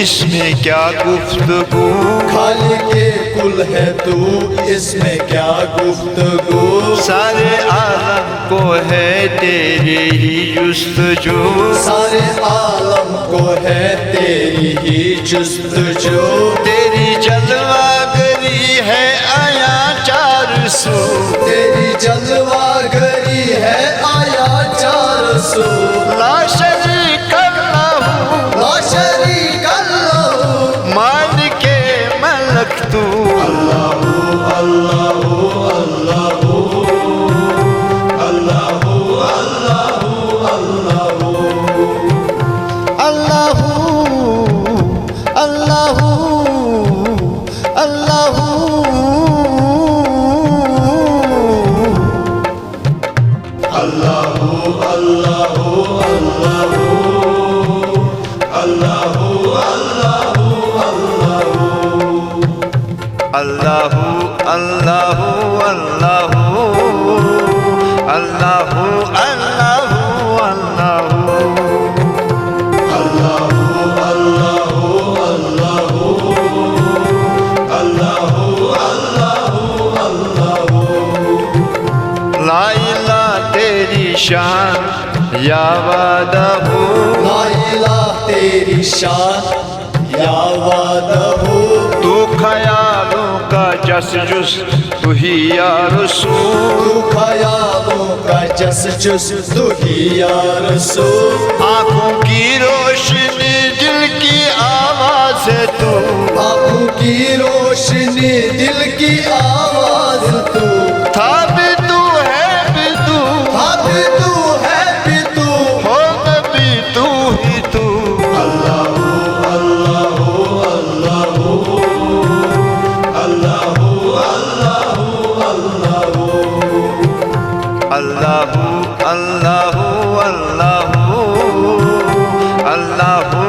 اس میں کیا گفتگو خالق کل ہے تو اس میں کیا گفتگو سارے عالم کو ہے تیرے ہی جستجو سارے عالم کو ہے تیری ہی جستجو تیری جلوہ گری ہے آیا چار سو تیری جلوہ گری ہے آیا 400 لا شریک لہ لا شریک لہ مالک ملک تو اللہ اللہ اللہ اللہ اللہ اللہ اللہ اللہ اللہ اللہ اللہ اللہ لا الہ تیری شان یا وعدہ لا الہ تیری شان یا وعدہ تو خیالوں کا جس جس تو ہی یا رسول تو خیالوں کا جس جس تو ہی یا رسول آنکھوں کی روشنی دل کی آواز ہے تو آنکھوں کی روشنی دل کی آواز تو تھا بھی تو ہے بھی تو اب تو ہے بھی تو ہوگا بھی تو ہی تو اللہ اللہ اللہ اللہ اللہ اللہ اللہ اللہ اللہ